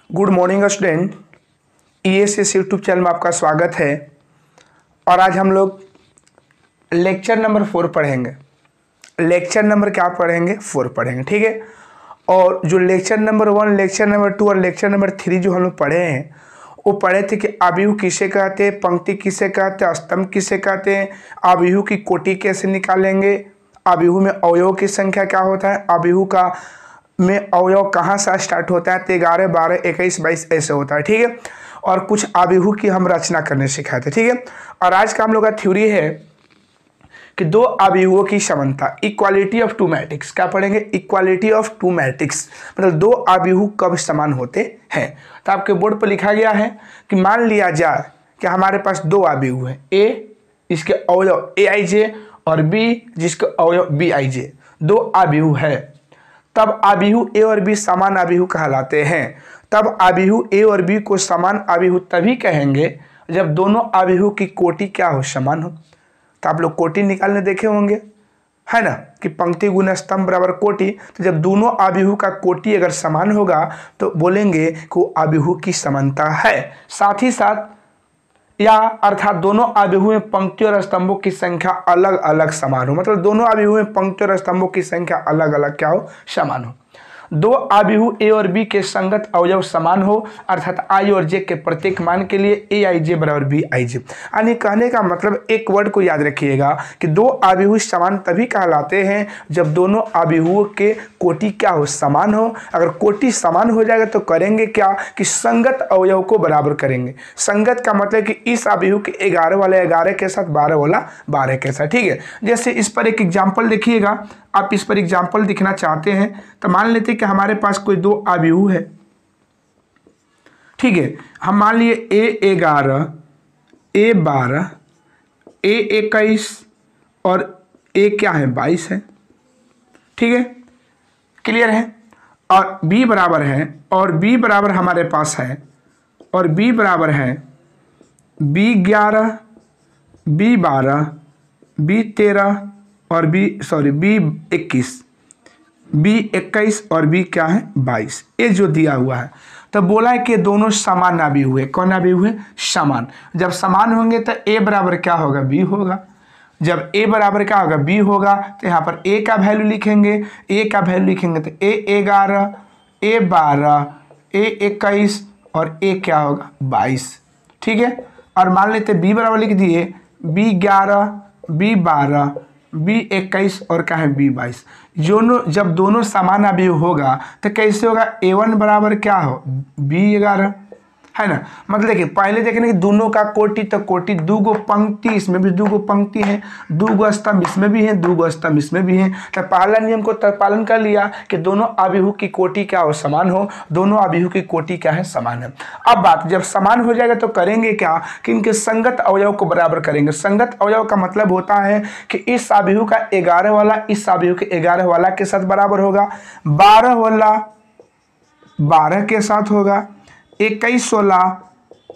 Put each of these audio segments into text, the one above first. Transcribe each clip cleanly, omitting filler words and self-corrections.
Good morning student, ESS YouTube channel में आपका स्वागत है। और आज हम लोग लेक्चर नंबर 4 पढ़ेंगे। लेक्चर नंबर क्या पढ़ेंगे? 4 पढ़ेंगे, ठीक है। और जो लेक्चर नंबर 1, लेक्चर नंबर 2 और लेक्चर नंबर 3 जो हम लोग पढ़े हैं वो पढ़े थे कि आव्यूह किसे कहते हैं, पंक्ति किसे कहते हैं, स्तंभ किसे कहते हैं, आव्यूह की कोटि कैसे निकालेंगे, आव्यूह में अवयव की संख्या क्या होता है, आव्यूह का में अवयव कहाँ से स्टार्ट होता है, 13, 12, 21, 22 ऐसे होता है, ठीक है। और कुछ आव्यूह की हम रचना करने सिखाए थे, ठीक है। और आज का हम लोग का थ्योरी है कि दो आव्यूहों की समानता, इक्वालिटी ऑफ टू मैट्रिक्स। क्या पढ़ेंगे? इक्वालिटी ऑफ टू मैट्रिक्स, मतलब दो आव्यूह कब समान होते हैं। तो आपके बोर्ड पर लिखा गया है कि मान लिया जाए कि हमारे पास दो आव्यूह हैं, ए इसके अवयव aij और बी जिसके अवयव bij, दो आव्यूह है। तब आव्यूह ए और बी समान आव्यूह कहलाते हैं। तब आव्यूह ए और बी को समान आव्यूह तभी कहेंगे जब दोनों आव्यूह की कोटि क्या हो? समान हो। तो आप लोग कोटि निकालने देखे होंगे, है ना, कि पंक्ति गुना स्तंभ बराबर कोटि। तो जब दोनों आव्यूह का कोटि अगर समान होगा तो बोलेंगे कि वो आव्यूह की समानता है। साथ ही साथ या अर्थात दोनों आव्यूह में पंक्तियों और स्तंभों की संख्या अलग अलग समान हो, मतलब दोनों आव्यूह में पंक्तियों और स्तंभों की संख्या अलग अलग क्या हो? समान हो। दो आव्यूह ए और बी के संगत अवयव समान हो, अर्थात आई और जे के प्रत्येक मान के लिए aij बराबर bij। यानी कहने का मतलब एक वर्ड को याद रखिएगा कि दो आव्यूह समान तभी कहलाते हैं जब दोनों आव्यूहों के कोटि क्या हो? समान हो। अगर कोटि समान हो जाएगा तो करेंगे क्या कि संगत अवयव को बराबर करेंगे। संगत का मतलब कि इस आव्यूह के 11 वाले 11 के साथ 12 वाला 12 के साथ, ठीक है। जैसे इस पर एक एग्जाम्पल देखिएगा, आप इस पर एग्जाम्पल दिखना चाहते हैं तो मान लेते हैं कि हमारे पास कोई दो आव्यूह है, ठीक है। हम मान लिए a11, a12, a21 और a क्या है? 22 है, ठीक है, क्लियर है। और b बराबर है, और b बराबर हमारे पास है, और b बराबर है b11, b12, b13 और b21, b21 और b क्या है? 22। ये जो दिया हुआ है तो बोला है कि दोनों समान आव्यूह है। कौन आव्यूह है? समान। जब समान होंगे तो a बराबर क्या होगा? b होगा। जब a बराबर क्या होगा? b होगा। तो यहाँ पर a का वैल्यू लिखेंगे, a का वैल्यू लिखेंगे तो a11, a12, a21 और a क्या होगा? 22, ठीक है। और मान लेते b बराबर लिख दिए b11, b12, b21 और क्या है? b22। जब दोनों समान आव्यूह होगा तो कैसे होगा? a1 बराबर क्या हो? b11, है ना। मतलब देखिए पहले देखेंगे कि दोनों का कोटि, तो कोटि दूगो पंक्ति, इसमें भी दूगो पंक्ति है, दूगो स्तंभ इसमें भी है, दूगो स्तंभ इसमें भी है। तो पहला नियम को पालन कर लिया कि दोनों आव्यूह की कोटि क्या हो? समान हो। दोनों आव्यूह की कोटि क्या है? समान है। अब बात जब समान हो जाएगा तो करेंगे क्या कि इनके संगत अवयव को बराबर करेंगे। संगत अवयव का मतलब होता है कि इस आव्यूह का 11 वाला इस आव्यूह के 11 वाला के साथ बराबर होगा, 12 वाला 12 के साथ होगा, 21 वाला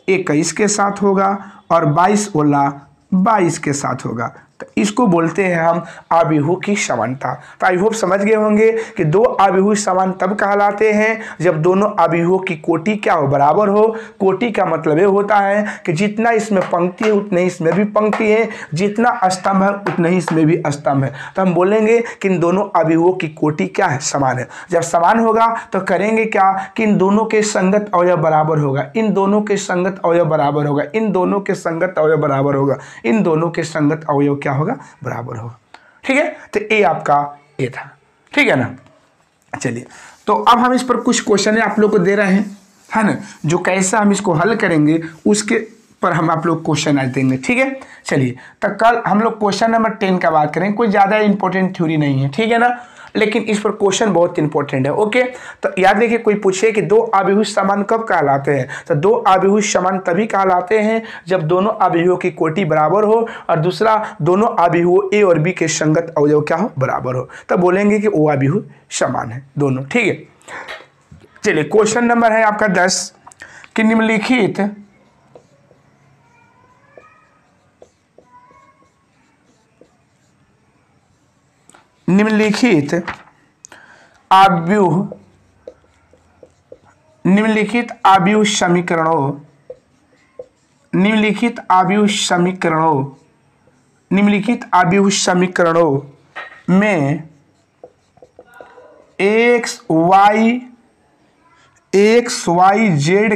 21 के साथ होगा और 22 वाला 22 के साथ होगा। तो इसको बोलते हैं हम आव्यूह की समानता। तो आई होप समझ गए होंगे कि दो आव्यूह समान तब कहलाते हैं जब दोनों आव्यूहों की कोटि क्या हो? बराबर हो। कोटि का मतलब ये होता है कि जितना इसमें पंक्ति है उतने इसमें भी पंक्ति है, जितना स्तंभ है उतने ही इसमें भी स्तंभ है। तो हम बोलेंगे कि इन दोनों आव्यूहों की कोटि क्या है? समान है। जब समान होगा तो करेंगे क्या कि इन दोनों के संगत अवयव बराबर होगा, इन दोनों के संगत अवयव बराबर होगा, इन दोनों के संगत अवयव बराबर होगा, इन दोनों के संगत अवयव क्या होगा? बराबर होगा, ठीक है। तो ए आपका ए था, ठीक है ना। चलिए तो अब हम इस पर कुछ क्वेश्चन आप लोग को दे रहे हैं, है ना, जो कैसे हम इसको हल करेंगे उसके पर हम आप लोग क्वेश्चन आज देंगे, ठीक है। चलिए तो कल हम लोग क्वेश्चन नंबर 10 का बात करेंगे। कोई ज़्यादा इंपॉर्टेंट थ्योरी नहीं है, ठीक है ना, लेकिन इस पर क्वेश्चन बहुत इंपॉर्टेंट है। ओके, तो याद रखिए कोई पूछे कि दो आव्यूह समान कब कहलाते हैं, तो दो आव्यूह समान तभी कहलाते हैं जब दोनों आव्यूहों की कोटि बराबर हो और दूसरा दोनों आव्यूह ए और बी के संगत अवयव क्या हो? बराबर हो। तब बोलेंगे कि वो आव्यूह समान है दोनों, ठीक है। चलिए क्वेश्चन नंबर है आपका 10 कि निम्नलिखित आव्यूह निम्नलिखित आव्यूह समीकरणों में एक्स वाई जेड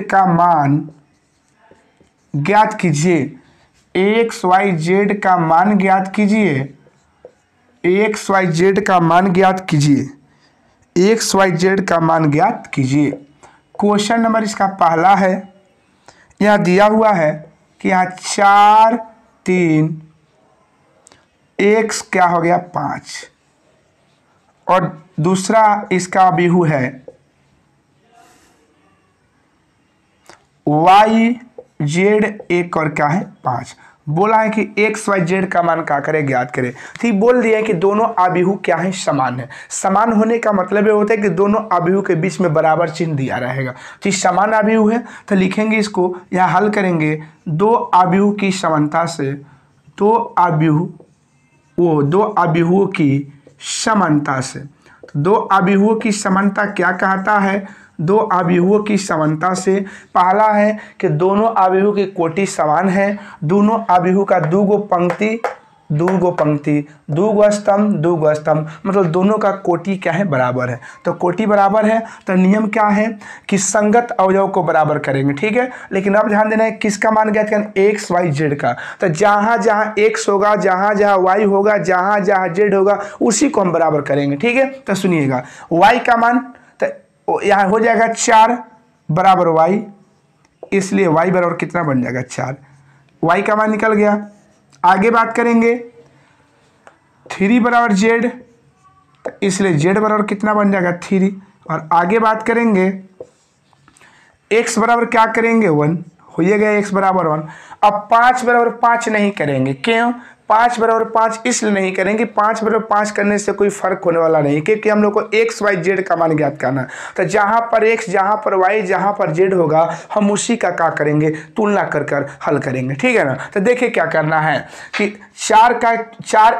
का मान ज्ञात कीजिए। एक्स वाई जेड का मान ज्ञात कीजिए। क्वेश्चन नंबर इसका पहला है, यह दिया हुआ है कि यहाँ 4 3 एक्स क्या हो गया 5, और दूसरा इसका अभिहू है वाई जेड एक और क्या है 5। बोला है कि एक्स वाई जेड का मान क्या करे ज्ञात करे। ठीक, बोल दिया है कि दोनों आव्यूह क्या है समान है। समान होने का मतलब ये होता है कि दोनों आव्यूह के बीच में बराबर चिन्ह दिया रहेगा। ठीक, समान आव्यूह है तो लिखेंगे इसको, यहाँ हल करेंगे दो आव्यूह की समानता से, दो आव्यूहों की समानता से। तो दो आव्यूहों की समानता क्या कहता है? दो आव्यूहों की समानता से पहला है कि दोनों आव्यूह की कोटि समान है। दोनों आव्यूह का दो पंक्ति दो स्तंभ, मतलब दोनों का कोटि क्या है बराबर है। तो कोटि बराबर है तो नियम क्या है कि संगत अवयव को बराबर करेंगे। ठीक है, लेकिन अब ध्यान देना है किसका मान ज्ञात करना, एक्स वाई जेड का। तो जहां जहां एक्स होगा, जहां जहां वाई होगा, जहां जहां जेड होगा, उसी को हम बराबर करेंगे। ठीक है, तो सुनिएगा, वाई का मान तो यहाँ हो जाएगा 4 बराबर वाई, इसलिए वाई बराबर कितना बन जाएगा 4। वाई का मान निकल गया। आगे बात करेंगे 3 बराबर जेड, इसलिए जेड बराबर कितना बन जाएगा 3। और आगे बात करेंगे एक्स बराबर क्या करेंगे 1, हो गया एक्स बराबर 1। अब 5 बराबर 5 नहीं करेंगे, क्यों? 5 बराबर 5 इसलिए नहीं करेंगे, 5 बराबर 5 करने से कोई फर्क होने वाला नहीं, क्योंकि हम लोग को एक्स वाई जेड का मान ज्ञात करना। तो जहां पर एक्स, जहां पर वाई, जहां पर जेड होगा, हम उसी का क्या करेंगे, तुलना कर हल करेंगे। ठीक है ना। तो देखिए क्या करना है कि 4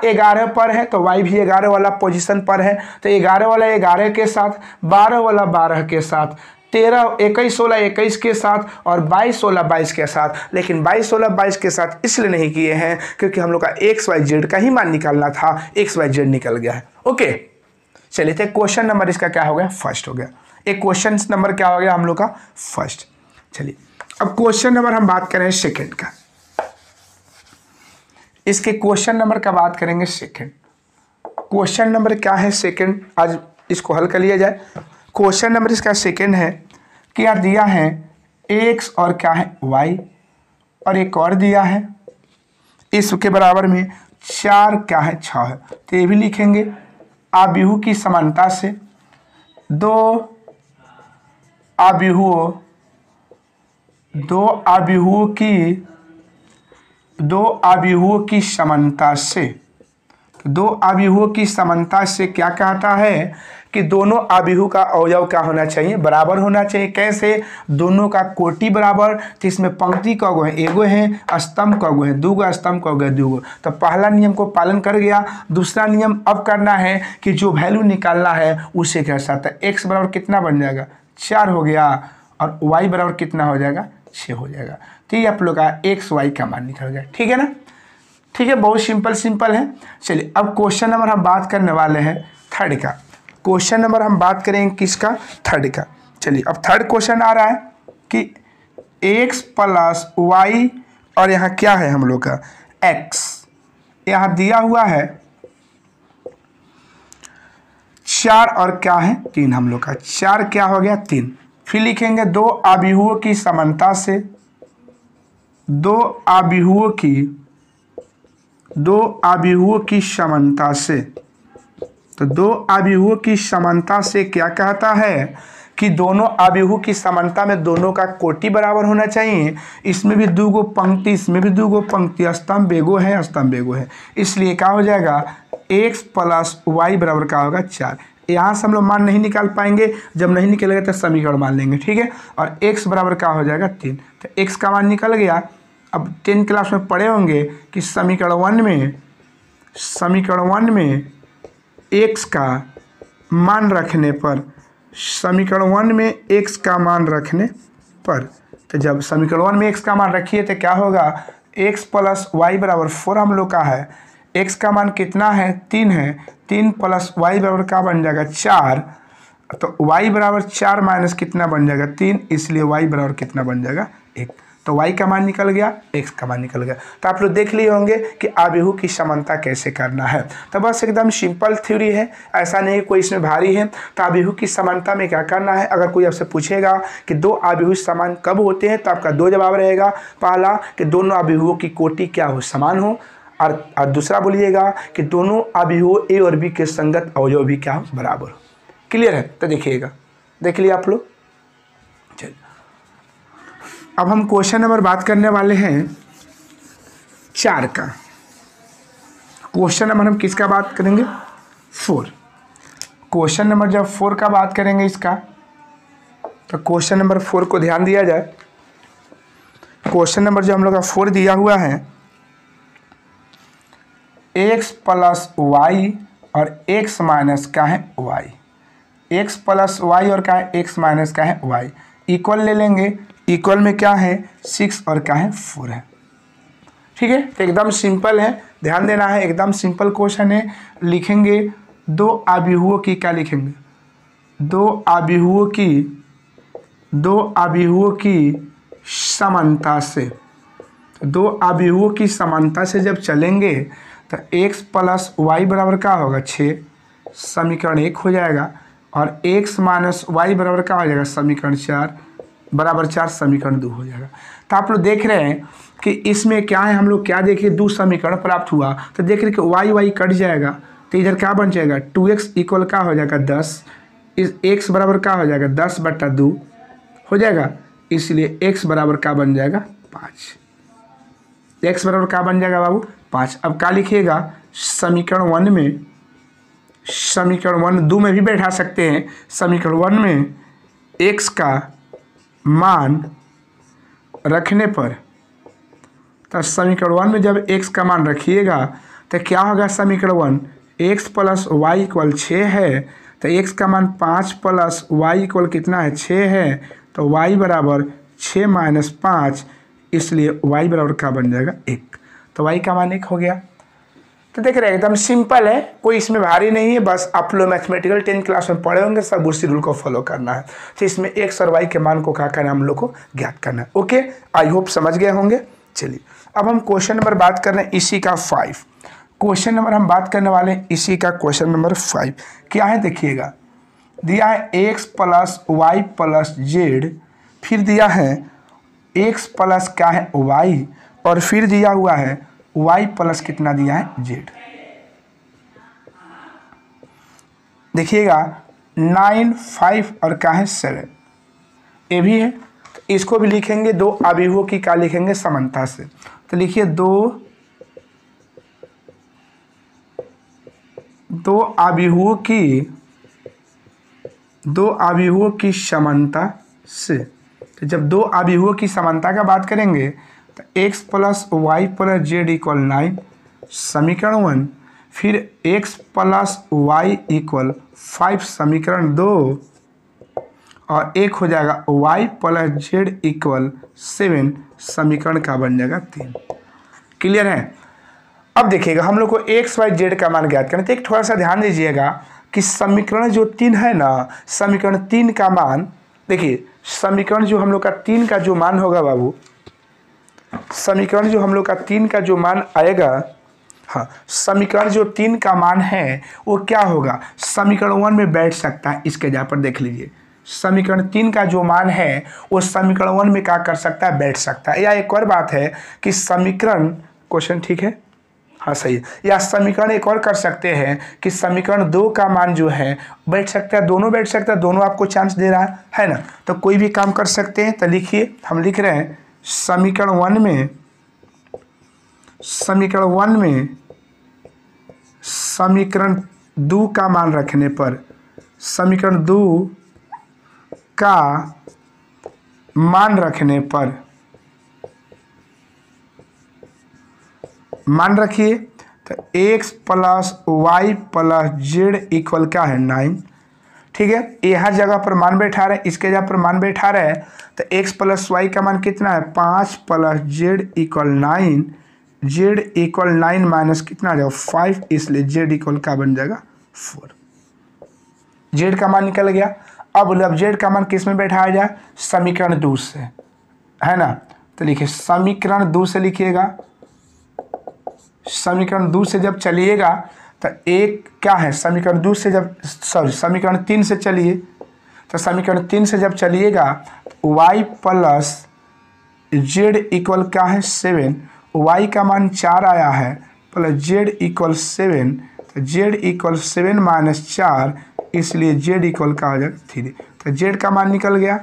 11 पर है तो वाई भी 11 वाला पोजीशन पर है, तो 11 वाला 11 के साथ, 12 वाला 12 के साथ, 13 21 16 21 के साथ, और 22 16 22 के साथ। लेकिन 22 16 22 के साथ इसलिए नहीं किए हैं क्योंकि हम लोग का एक्स वाई जेड का ही मान निकालना था, एक्स वाई जेड निकल गया है। ओके, चलिए तो क्वेश्चन नंबर इसका क्या हो गया, फर्स्ट हो गया। एक क्वेश्चन नंबर क्या हो गया हम लोग का, फर्स्ट। चलिए अब क्वेश्चन नंबर हम बात करें सेकेंड का। इसके क्वेश्चन नंबर का बात करेंगे सेकेंड। क्वेश्चन नंबर क्या है सेकेंड, आज इसको हल कर लिया जाए। क्वेश्चन नंबर इसका सेकेंड है कि यार दिया है एक्स और क्या है वाई, और एक और दिया है इसके बराबर में 4 क्या है 6 है। तो ये भी लिखेंगे आव्यूह की समानता से, दो आव्यूहों की समानता से। तो दो आव्यूहों की समानता से क्या कहता है कि दोनों आव्यूह का अवयव क्या होना चाहिए, बराबर होना चाहिए। कैसे? दोनों का कोटि बराबर, तो इसमें पंक्ति कगो है, एगो है, स्तंभ कगो है, दूगो स्तंभ कगो है, दूगो। तो पहला नियम को पालन कर गया। दूसरा नियम अब करना है कि जो वैल्यू निकालना है उसे के साथ एक्स बराबर कितना बन जाएगा 4 हो गया, और वाई बराबर कितना हो जाएगा 6 हो जाएगा। तो ये आप लोग का एक्स वाई का मान निकल गया। ठीक है ना, ठीक है, बहुत सिंपल है। चलिए अब क्वेश्चन नंबर हम बात करने वाले हैं थर्ड का। क्वेश्चन नंबर हम बात करेंगे किसका, थर्ड का। चलिए अब थर्ड क्वेश्चन आ रहा है कि एक्स प्लस वाई, और यहाँ क्या है हम लोग का एक्स, यहाँ दिया हुआ है 4 और क्या है 3, हम लोग का 4 क्या हो गया 3। फिर लिखेंगे दो आव्यूहों की समानता से, दो आव्यूहों की समानता से। तो दो आव्यूहों की समानता से क्या कहता है कि दोनों आव्यूहों की समानता में दोनों का कोटि बराबर होना चाहिए। इसमें भी दूगो पंक्ति, इसमें भी दूगो पंक्ति, स्तंभ एगो है, स्तंभ एगो है, इसलिए क्या हो जाएगा एक्स प्लस वाई बराबर क्या होगा 4। यहाँ से हम लोग मान नहीं निकाल पाएंगे, जब नहीं निकलेगा तो समीकरण मान लेंगे। ठीक है, और x बराबर क्या हो जाएगा 3। तो x का मान निकल गया। अब 10 क्लास में पढ़े होंगे कि समीकरण 1 में x का मान रखने पर, समीकरण 1 में x का मान रखने पर, तो जब समीकरण 1 में x का मान रखिए तो क्या होगा, x प्लस वाई बराबर 4 हम लोग का है, x का मान कितना है 3 है, 3 प्लस वाई बराबर क्या बन जाएगा 4, तो y बराबर 4 माइनस कितना बन जाएगा 3, इसलिए y बराबर कितना बन जाएगा 1। तो y का मान निकल गया, x का मान निकल गया। तो आप लोग देख लिए होंगे कि आव्यूह की समानता कैसे करना है। तो बस एकदम सिंपल थ्योरी है, ऐसा नहीं कोई इसमें भारी है। तो आव्यूह की समानता में क्या करना है, अगर कोई आपसे पूछेगा कि दो आव्यूह समान कब होते हैं, तो आपका दो जवाब रहेगा। पहला कि दोनों आव्यूहों की कोटि क्या हो, समान हो, और दूसरा बोलिएगा कि दोनों आव्यूह ए और बी के संगत अवयव भी क्या हो, बराबर हो। क्लियर है? तो देखिएगा, देख लिया आप लोग। चलिए अब हम क्वेश्चन नंबर बात करने वाले हैं 4 का। क्वेश्चन नंबर हम किसका बात करेंगे, 4। क्वेश्चन नंबर जब 4 का बात करेंगे इसका, तो क्वेश्चन नंबर 4 को ध्यान दिया जाए। क्वेश्चन नंबर जो हम लोग का 4 दिया हुआ है, x प्लस वाई और x माइनस क्या है y, x प्लस वाई और क्या है x माइनस क्या है y, इक्वल ले लेंगे। इक्वल में क्या है 6 और क्या है 4 है। ठीक है, तो एकदम सिंपल है, ध्यान देना है, एकदम सिंपल क्वेश्चन है। लिखेंगे दो आव्यूहों की, क्या लिखेंगे, दो आव्यूहों की समानता से, दो आव्यूहों की समानता से जब चलेंगे तो x प्लस वाई बराबर क्या होगा 6, समीकरण 1 हो जाएगा, और x माइनस वाई बराबर क्या हो जाएगा, समीकरण 4 बराबर 4, समीकरण 2 हो जाएगा। तो आप लोग देख रहे हैं कि इसमें क्या है, हम लोग क्या देखिए, दो समीकरण प्राप्त हुआ, तो देख रहे हैं कि y कट जाएगा, तो इधर क्या बन जाएगा 2x इक्वल क्या हो जाएगा 10, इस x बराबर क्या हो जाएगा 10/2 हो जाएगा, इसलिए x बराबर क्या बन जाएगा 5। x बराबर क्या बन जाएगा बाबू 5। अब क्या लिखिएगा, समीकरण 1 में, समीकरण 1 2 में भी बैठा सकते हैं। समीकरण 1 में x का मान रखने पर, तो समीकरण 1 में जब x का मान रखिएगा तो क्या होगा, समीकरण 1 x प्लस वाई इक्वल 6 है, तो x का मान 5 प्लस वाई इक्वल कितना है 6 है, तो y बराबर 6 माइनस 5, इसलिए y बराबर क्या बन जाएगा 1। तो y का मान 1 हो गया। तो देख रहे हैं एकदम सिंपल है, कोई इसमें भारी नहीं है, बस आप लोग मैथमेटिकल 10th क्लास में पढ़े होंगे, सब उसी रूल को फॉलो करना है। तो इसमें x और y के मान को क्या करना है, हम लोग को ज्ञात करना है। ओके, आई होप समझ गए होंगे। चलिए अब हम क्वेश्चन नंबर बात कर रहे हैं इसी का 5। क्वेश्चन नंबर हम बात करने वाले हैं इसी का, क्वेश्चन नंबर 5 क्या है देखिएगा, दिया है x plus y plus z, फिर दिया है x प्लस क्या है y, और फिर दिया हुआ है y प्लस कितना दिया है z। देखिएगा 9, 5 और क्या है 7, ये भी है। तो इसको भी लिखेंगे दो आव्यूहों की क्या लिखेंगे, समानता से। तो लिखिए दो आव्यूहों की समानता से। तो जब दो आव्यूहों की समानता का बात करेंगे तो x plus y plus z equal 9, समीकरण 1, फिर x प्लस वाई इक्वल 5, समीकरण 2, और एक हो जाएगा y प्लस जेड इक्वल 7, समीकरण का बन जाएगा 3। क्लियर है? अब देखिएगा हम लोग को x y z का मान ज्ञात करना, तो एक थोड़ा सा ध्यान दीजिएगा कि समीकरण जो 3 है ना, समीकरण 3 का मान, देखिए समीकरण जो हम लोग का 3 का जो मान होगा बाबू, समीकरण जो हम लोग का 3 का जो मान आएगा, हाँ समीकरण जो 3 का मान है वो क्या होगा, समीकरण 1 में बैठ सकता है। इसके जगह पर देख लीजिए, समीकरण 3 का जो मान है वो समीकरण 1 में क्या कर सकता है, बैठ सकता है। या एक और बात है कि समीकरण, क्वेश्चन ठीक है, हाँ सही है, या समीकरण एक और कर सकते हैं कि समीकरण 2 का मान जो है बैठ सकता है, दोनों बैठ सकता है, दोनों आपको चांस दे रहा है ना, तो कोई भी काम कर सकते हैं। तो लिखिए, हम लिख रहे हैं समीकरण 1 में समीकरण 2 का मान रखने पर, समीकरण 2 का मान रखने पर, मान रखिए तो x plus y plus z equal क्या है 9, ठीक है, ये हर जगह पर मान बैठा रहे, इसके जगह पर मान बैठा रहे, तो x प्लस वाई का मान कितना है 5 plus z equal 9, Z equal 9 minus कितना आ जाएगा 5, इसलिए जेड इक्वल का बन जाएगा 4। जेड का मान निकल गया। अब बोले अब जेड का मान किस में बैठाया जाए, समीकरण 2 से, है ना। तो लिखिए समीकरण 2 से लिखिएगा, समीकरण 2 से जब चलिएगा तो एक क्या है, समीकरण 2 से जब समीकरण 3 से चलिए, तो समीकरण 3 से जब चलिएगा y प्लस जेड इक्वल क्या है 7, y का मान 4 आया है, प्लस जेड इक्वल 7, तो जेड इक्वल 7 माइनस 4, इसलिए जेड इक्वल का हो जाएगा 3। तो जेड का मान निकल गया।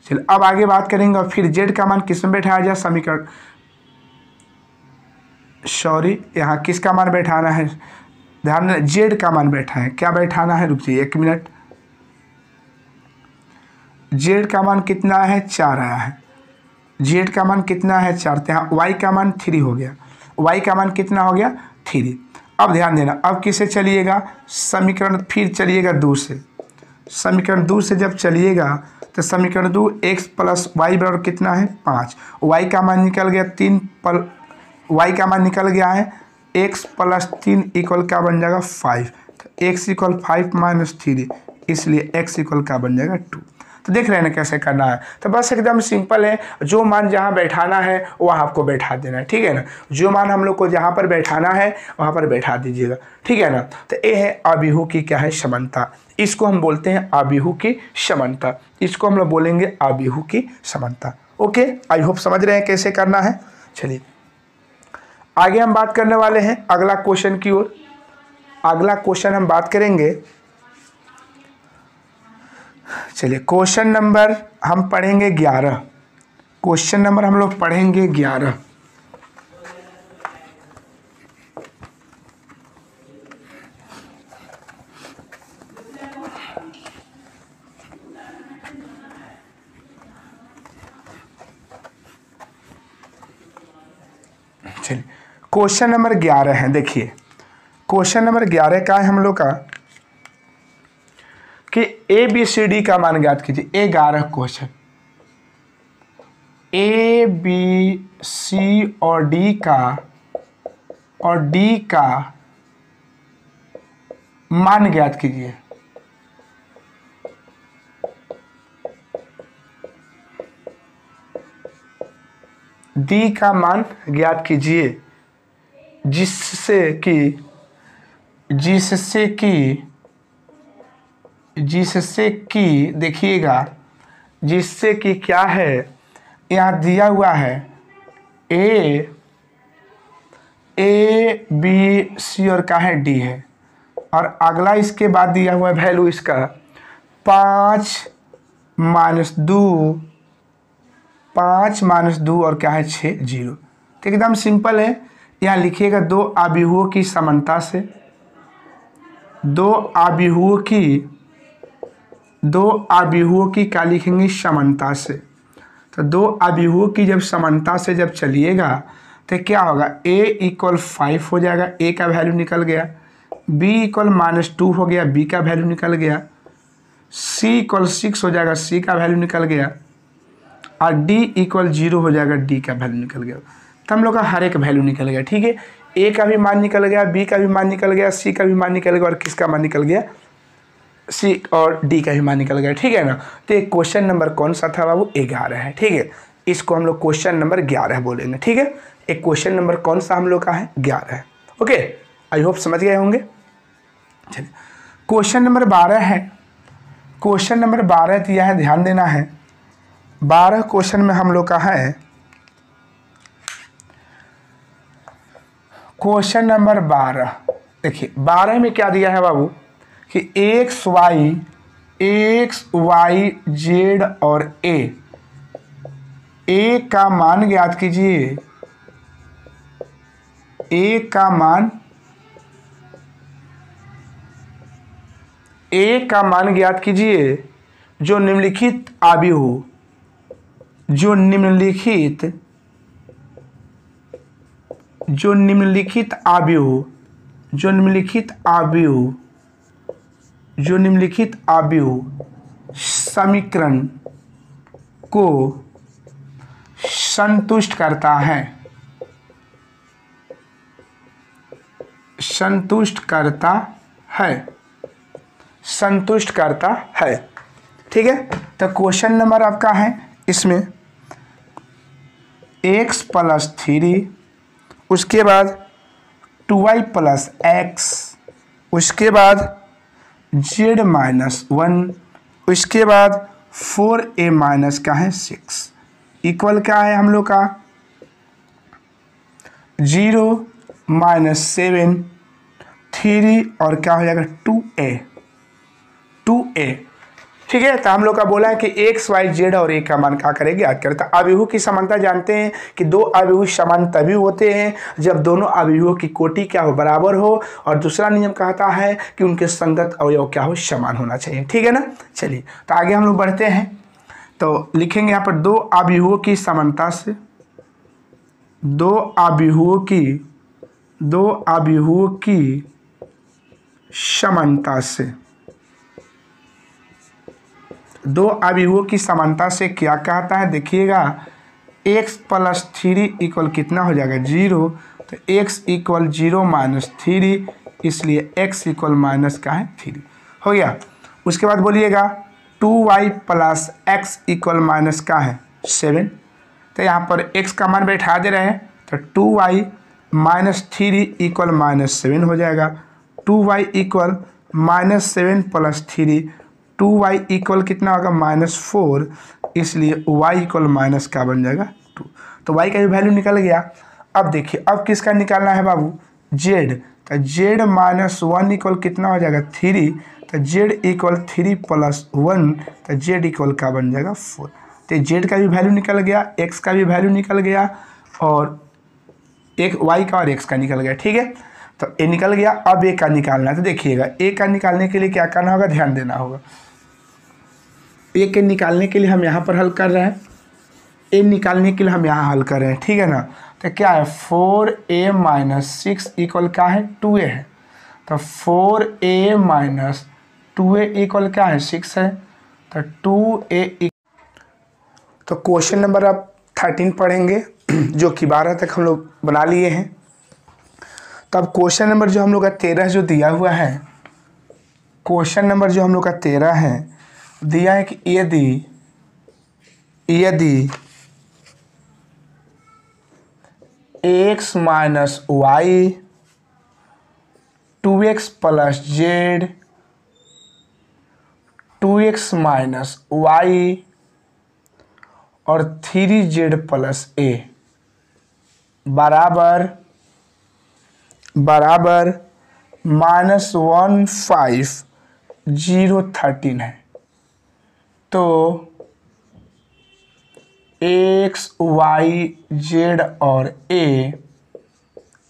चलिए अब आगे बात करेंगे, और फिर जेड का मान किस में बैठाया जाए, समीकरण यहाँ किसका मान बैठाना है, ध्यान देना जेड का मान बैठा है, क्या बैठाना है, रुक जाइए 1 मिनट। जेड का मान कितना है 4 आया है, जेड का मान कितना है 4, तो यहाँ वाई का मान 3 हो गया, वाई का मान कितना हो गया 3। अब ध्यान देना, अब किसे चलिएगा, समीकरण फिर चलिएगा 2 से, समीकरण 2 से जब चलिएगा तो समीकरण 2 x प्लस वाई बराबर कितना है 5, वाई का मान निकल गया 3 वाई का मान निकल गया है x प्लस 3 इक्वल का बन जाएगा 5, तो x इक्वल 5 माइनस 3, इसलिए x इक्वल का बन जाएगा 2। तो देख रहे हैं ना कैसे करना है, तो बस एकदम सिंपल है, जो मान जहाँ बैठाना है वहाँ आपको बैठा देना है, ठीक है ना। जो मान हम लोग को जहाँ पर बैठाना है वहाँ पर बैठा दीजिएगा, ठीक है ना। तो ये है अभिहु की क्या है समानता, इसको हम बोलते हैं अभिहु की समानता, इसको हम लोग बोलेंगे अभिहु की समानता। ओके, आई होप समझ रहे हैं कैसे करना है। चलिए आगे हम बात करने वाले हैं अगला क्वेश्चन की ओर। अगला क्वेश्चन हम बात करेंगे, चलिए क्वेश्चन नंबर हम पढ़ेंगे 11, क्वेश्चन नंबर हम लोग पढ़ेंगे 11। चलिए क्वेश्चन नंबर 11 है, देखिए क्वेश्चन नंबर 11 का है हम लोग का कि ए बी सी डी का मान ज्ञात कीजिए। 11 क्वेश्चन, ए बी सी और डी का मान ज्ञात कीजिए। डी का मान ज्ञात कीजिए, जिससे कि देखिएगा, जिससे कि क्या है, यहाँ दिया हुआ है ए बी सी और क्या है डी है, और अगला इसके बाद दिया हुआ है वैल्यू इसका 5 माइनस 2 और क्या है 6 0। तो एकदम सिंपल है, यहाँ लिखिएगा दो अभिहुओं की समानता से, दो अभिहुओं की क्या लिखेंगे समानता से। तो दो अभिहुओं की जब समानता से जब चलिएगा तो क्या होगा, a इक्वल 5 हो जाएगा, a का वैल्यू निकल गया, b इक्वल -2 हो गया, b का वैल्यू निकल गया, c इक्वल 6 हो जाएगा, c का वैल्यू निकल गया, और d इक्वल 0 हो जाएगा, d का वैल्यू निकल गया। तो हम लोग का हर एक वैल्यू निकल गया, ठीक है। a का भी मान निकल गया, b का भी मान निकल गया, c का भी मान निकल गया, और किसका मान निकल गया, c और d का भी मान निकल गया, ठीक है ना। तो एक क्वेश्चन नंबर कौन सा था बाबू, 11 है, ठीक है। इसको हम लोग क्वेश्चन नंबर 11 बोलेंगे, ठीक है। एक क्वेश्चन नंबर कौन सा हम लोग का है, 11 है। ओके, आई होप समझ गए होंगे। चलिए क्वेश्चन नंबर 12 है, क्वेश्चन नंबर 12 दिया है, ध्यान देना है। 12 क्वेश्चन में हम लोग का है क्वेश्चन नंबर 12। देखिए 12 में क्या दिया है बाबू कि एक्स वाई जेड और ए का मान ज्ञात कीजिए, ए का मान ज्ञात कीजिए जो निम्नलिखित अभिहु, जो निम्नलिखित जो निम्नलिखित आव्यूह समीकरण को संतुष्ट करता है, संतुष्ट करता है। ठीक है, तो क्वेश्चन नंबर आपका है इसमें x + 3, उसके बाद 2y + x, उसके बाद z - 1, उसके बाद 4a - क्या है 6 इक्वल क्या है हम लोग का 0 - 7 3 और क्या हो जाएगा 2a। ठीक है, तो हम लोग का बोला है कि x, y, z और a का मान क्या करेंगे याद करें। तो अवयवों की समानता जानते हैं कि दो अवयव समान तभी होते हैं जब दोनों अवयवों की कोटि क्या हो बराबर हो, और दूसरा नियम कहता है कि उनके संगत अवयव क्या हो समान होना चाहिए। ठीक है ना, चलिए तो आगे हम लोग बढ़ते हैं। तो लिखेंगे यहाँ पर दो अवयवों की समानता से, दो अवयवों की समानता से, दो अवयवों की समानता से क्या कहता है देखिएगा, x + 3 इक्वल कितना हो जाएगा 0, तो x = 0 - 3, इसलिए x इक्वल माइनस का है 3 हो गया। उसके बाद बोलिएगा 2y + x इक्वल माइनस का है 7, तो यहाँ पर x का मान बैठा दे रहे हैं, तो 2y - 3 इक्वल -7 हो जाएगा। 2y इक्वल -7 + 3, 2y इक्वल कितना होगा -4, इसलिए y इक्वल माइनस का बन जाएगा 2, तो y का भी वैल्यू निकल गया। अब देखिए अब किसका निकालना है बाबू z, तो z - 1 इक्वल कितना हो जाएगा 3, तो z इक्वल 3 + 1, तो z इक्वल का बन जाएगा 4, तो z का भी वैल्यू निकल गया, x का भी वैल्यू निकल गया, और एक y का और x का निकल गया। ठीक है, तो a निकल गया। अब a का निकालना है, तो देखिएगा a का निकालने के लिए क्या करना होगा, ध्यान देना होगा। a के निकालने के लिए हम यहाँ पर हल कर रहे हैं, a निकालने के लिए हम यहाँ हल कर रहे हैं। ठीक है ना, तो क्या है 4a - 6 इक्वल क्या है 2a है, तो 4a - 2a इक्वल क्या है 6 है, तो 2a। तो क्वेश्चन नंबर आप 13 पढ़ेंगे जो कि 12 तक हम लोग बना लिए हैं। तो अब क्वेश्चन नंबर जो हम लोग का 13 जो दिया हुआ है, क्वेश्चन नंबर जो हम लोग का 13 है, दिया है कि यदि x - y 2x + z 2x - y और 3z + a बराबर -15,013 है, तो x, y, z और a,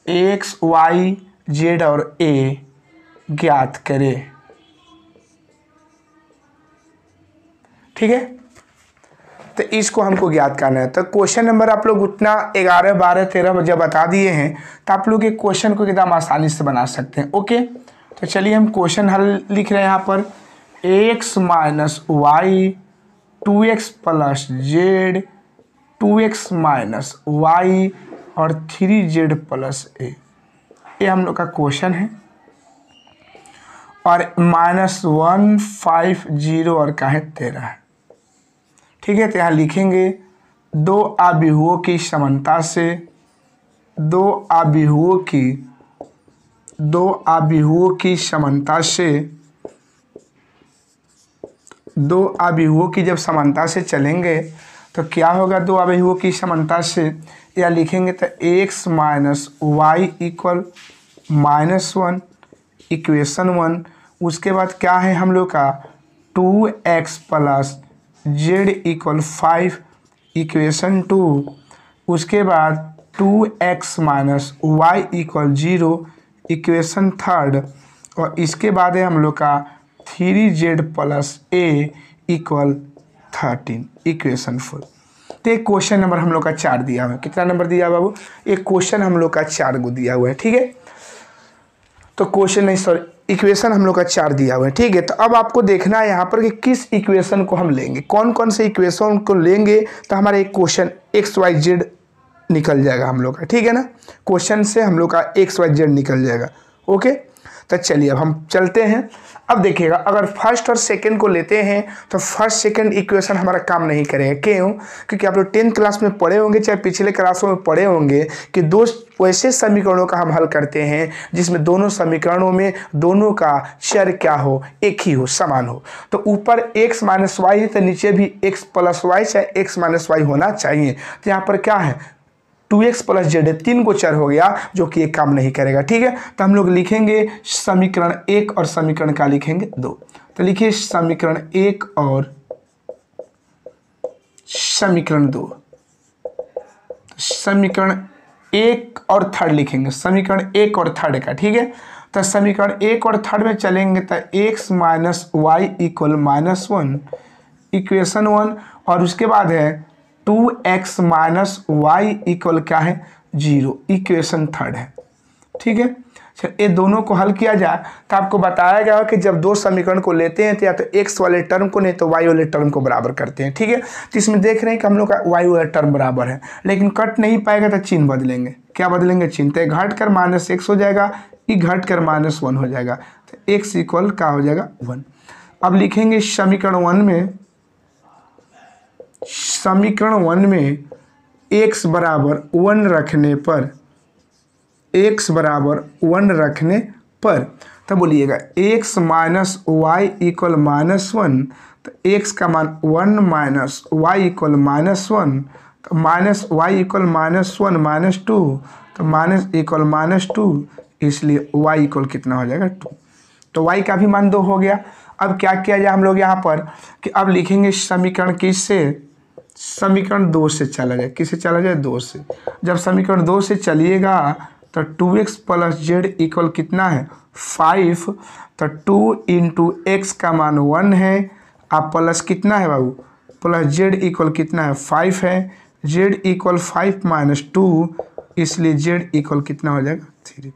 x, y, z और a ज्ञात करें। ठीक है, तो इसको हमको ज्ञात करना है। तो क्वेश्चन नंबर आप लोग उतना 11, 12, 13 जब बता दिए हैं तो आप लोग एक क्वेश्चन को एकदम आसानी से बना सकते हैं। ओके, तो चलिए हम क्वेश्चन हल लिख रहे हैं यहाँ पर, x - y 2x + z 2x - y और 3z + a, ये हम लोग का क्वेश्चन है, और -150 और का है 13 है। ठीक है, तो यहाँ लिखेंगे दो अवयवों की समानता से, दो अवयवों की जब समानता से चलेंगे तो क्या होगा, दो अवयवों की समानता से या लिखेंगे तो x - y इक्वल -1 इक्वेशन 1, उसके बाद क्या है हम लोग का 2x + z इक्वल 5 इक्वेशन 2, उसके बाद 2x - y इक्वल 0 इक्वेशन 3, और इसके बाद है हम लोग का 3z + a इक्वल 13 इक्वेशन 4। तो एक क्वेश्चन नंबर हम लोग का 4 दिया हुआ है। कितना नंबर दिया हुआ बाबू, एक क्वेश्चन हम लोग का 4 गो दिया हुआ है। ठीक है, तो क्वेश्चन नहीं सॉरी इक्वेशन हम लोग का 4 दिया हुआ है, ठीक है। तो अब आपको देखना है यहाँ पर कि किस इक्वेशन को हम लेंगे, कौन कौन से इक्वेशन को लेंगे तो हमारा एक क्वेश्चन XYZ निकल जाएगा हम लोग का, ठीक है ना। क्वेश्चन से हम लोग का XYZ निकल जाएगा। ओके, तो चलिए अब हम चलते हैं। अब देखिएगा, अगर फर्स्ट और सेकंड को लेते हैं तो फर्स्ट सेकंड इक्वेशन हमारा काम नहीं करेगा। क्यों? क्योंकि आप लोग 10th क्लास में पढ़े होंगे, चाहे पिछले क्लासों में पढ़े होंगे कि दो वैसे समीकरणों का हम हल करते हैं जिसमें दोनों समीकरणों में दोनों का चर क्या हो, एक ही हो, समान हो। तो ऊपर x माइनस वाई है तो नीचे भी x प्लस वाई चाहे x माइनस वाई होना चाहिए। तो यहाँ पर क्या है, 2x प्लस जेड है, 3 को चर हो गया जो कि एक काम नहीं करेगा, ठीक है। तो हम लोग लिखेंगे समीकरण 1 और समीकरण का लिखेंगे 2। तो लिखिए समीकरण 1 और समीकरण 2। समीकरण 1 और थर्ड लिखेंगे, समीकरण 1 और थर्ड का, ठीक है। तो समीकरण 1 और थर्ड में चलेंगे तो x minus y equal -1 equation 1, और उसके बाद है 2x माइनस वाई इक्वल क्या है 0 इक्वेशन थर्ड है, ठीक है। चल ये दोनों को हल किया जाए तो आपको बताया गया कि जब दो समीकरण को लेते हैं तो या तो x वाले टर्म को नहीं तो y वाले टर्म को बराबर करते हैं, ठीक है। तो इसमें देख रहे हैं कि हम लोग का y वाला टर्म बराबर है, लेकिन कट नहीं पाएगा तो चिन्ह बदलेंगे। क्या बदलेंगे? चिन्ह। तो घट कर -x हो जाएगा, ये घट कर -1 हो जाएगा, तो x इक्वल क्या हो जाएगा 1। अब लिखेंगे समीकरण 1 में x बराबर 1 रखने पर, x बराबर 1 रखने पर, तब बोलिएगा x माइनस वाई इक्वल -1, तो x का मान 1 माइनस वाई इक्वल -1, तो माइनस वाई इक्वल -1 -2, तो माइनस इक्वल -2, इसलिए y इक्वल कितना हो जाएगा 2। तो y का भी मान 2 हो गया। अब क्या किया जाए हम लोग यहाँ पर कि अब लिखेंगे समीकरण किससे, समीकरण 2 से चला जाए। किससे चला जाए? 2 से। जब समीकरण 2 से चलिएगा तो 2x प्लस जेड इक्वल कितना है 5, तो 2 इंटू एक्स का मान 1 है, आप प्लस कितना है बाबू, प्लस जेड इक्वल कितना है 5 है, जेड इक्वल 5 माइनस 2, इसलिए जेड इक्वल कितना हो जाएगा 3।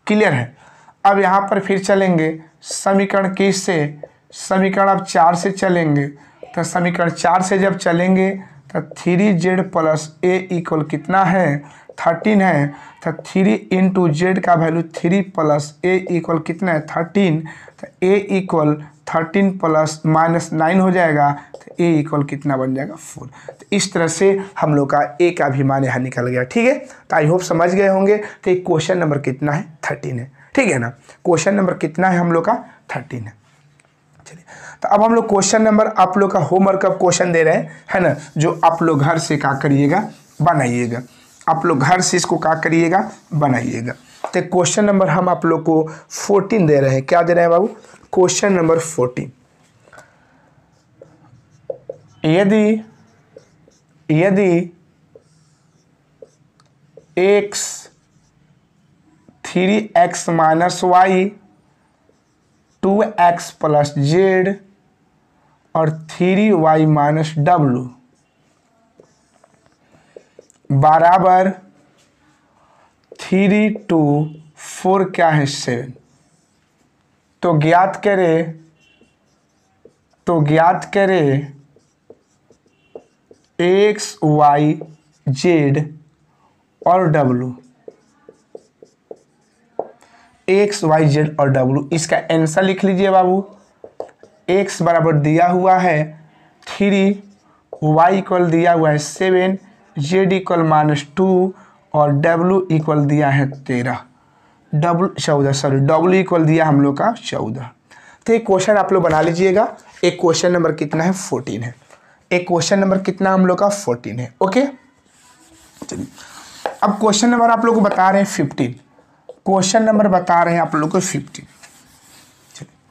क्लियर है। अब यहाँ पर फिर चलेंगे समीकरण किससे, समीकरण अब 4 से चलेंगे। तो समीकरण 4 से जब चलेंगे तो 3z प्लस ए इक्वल कितना है 13 है, तो 3 इंटू जेड का वैल्यू 3 प्लस ए इक्वल कितना है 13, तो ए इक्वल 13 प्लस -9 हो जाएगा, तो ए इक्वल कितना बन जाएगा 4। तो इस तरह से हम लोग का ए का भी मान यहाँ निकल गया, ठीक है। तो आई होप समझ गए होंगे। तो एक क्वेश्चन नंबर कितना है 13 है, ठीक है ना। क्वेश्चन नंबर कितना है हम लोग का 13 है। चलिए, तो अब हम लोग क्वेश्चन नंबर, आप लोग का होमवर्क का क्वेश्चन दे रहे हैं, है ना, जो आप लोग घर से क्या करिएगा, बनाइएगा। आप लोग घर से इसको क्या करिएगा, बनाइएगा। तो क्वेश्चन नंबर हम आप लोग को 14 दे रहे हैं। क्या दे रहे हैं बाबू? Question number 14। यदि x 3x minus y 2x plus z और 3y माइनस डब्लू बराबर 3 2 4 क्या है 7, तो ज्ञात करें x y z और w, x y z और w। इसका आंसर लिख लीजिए बाबू। x बराबर दिया हुआ है 3, y इक्वल दिया हुआ है 7, z इक्वल -2 और w इक्वल दिया है 13, w इक्वल दिया हम लोग का 14। तो एक क्वेश्चन आप लोग बना लीजिएगा। एक क्वेश्चन नंबर कितना है 14 है। एक क्वेश्चन नंबर कितना हम लोग का 14 है। ओके, चलिए अब क्वेश्चन नंबर आप लोग को बता रहे हैं 15। क्वेश्चन नंबर बता रहे हैं आप लोग को 15।